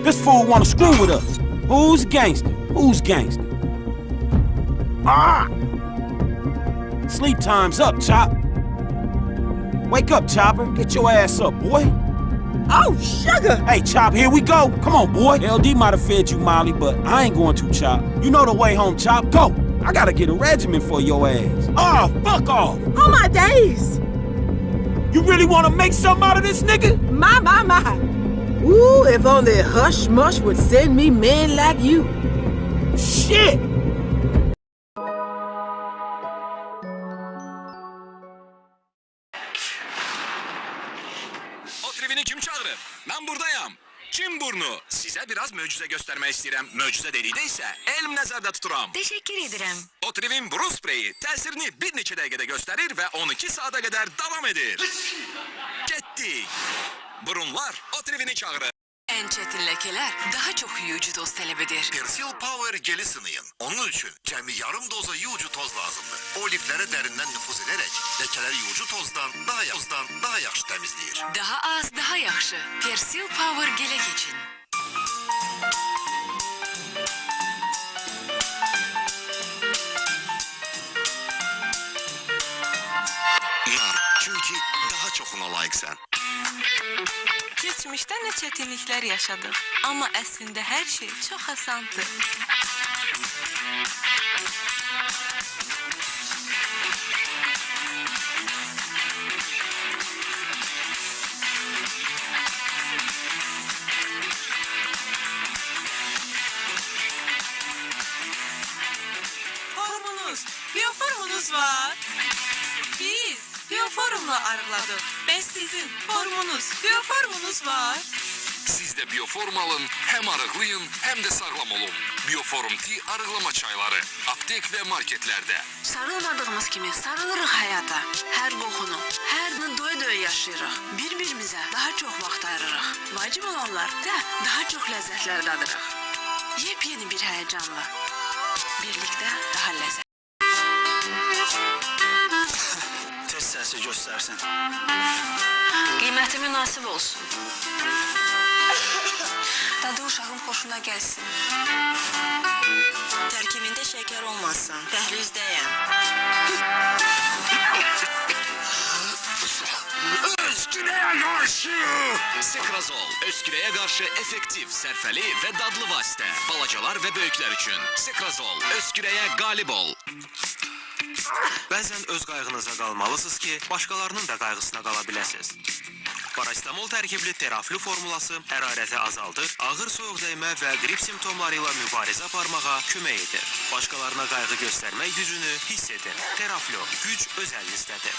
This fool wanna screw with us. Who's gangster? Who's gangster? Ah! Sleep time's up, Chop. Wake up, Chopper. Get your ass up, boy. Oh, sugar! Hey, Chop, here we go. Come on, boy. LD might have fed you, Molly, but I ain't going to, Chop. You know the way home, Chop. Go. I gotta get a regimen for your ass. Oh, fuck off. Oh, my days! You really wanna make something out of this nigga? My. Ooh, if only Hush Mush would send me men like you. Shit! O trivini kim çağırır? Ben buradayım. Çin burnu. Size biraz möcüze göstermek istedim. Möcüze dediydə isə elm nəzərdə tuturam. Teşekkür ederim. O trivin burun spreyi təsirini bir neçə dəqiqədə göstərir və 12 saata kadar devam edir. Getdik. Burunlar o trivini çağırır. En çetin lekeler daha çok yuyucu toz talep eder. Persil Power geli sınayın. Onun için cəmi yarım doza yuyucu toz lazımdır. O liflərə dərindən nüfuz edərək ləkələri yuyucu tozdan daha yaxşı təmizləyir. Daha az daha yaxşı. Persil Power gele geçin. Nar, çünki daha çoxuna layiqsən. Geçmişte ne çetinlikler yaşadık ama aslında her şey çok asandı. Formunuz, biyoformunuz var. Biz biyoformla arıladık. Ben sizin formunuz, biyoformunuz var. Siz de Bioform alın, hem arıqlayın, hem de sağlam olun. Bioform T arıqlama çayları, aptek ve marketlerde. Sarılmadığımız kimi sarılırıq hayata. Her kokunu, her gün doya yaşayırıq. Birbirimize daha çok vaxt ayırırıq. Vacib olanlar da daha çok lezzetler dadırıq. Yepyeni bir heyecanla. Birlikte daha lezzet. Tez səsi göstərsin. Qiyməti münasib olsun. Dadı uşağın hoşuna gelsin. Terkibinde şeker olmasın. Dəhlizdəyəm. Öskürəyə qarşı! Sekrazol, öskürəyə qarşı effektiv, sərfəli və dadlı vasitə. Balacalar və böyüklər üçün. Sekrazol, öskürəyə qalib ol. Bəzən öz qayğınıza qalmalısınız ki, başqalarının da qayğısına qala biləsiniz. Parastamol tərkibli teraflu formulası hərarəti azaldır, ağır soyuq dəymə və qrip simptomları ilə mübarizə aparmağa kömək edir. Başqalarına qayğı göstərmək gücünü hiss edin. Teraflu, güc öz əlinizdədir.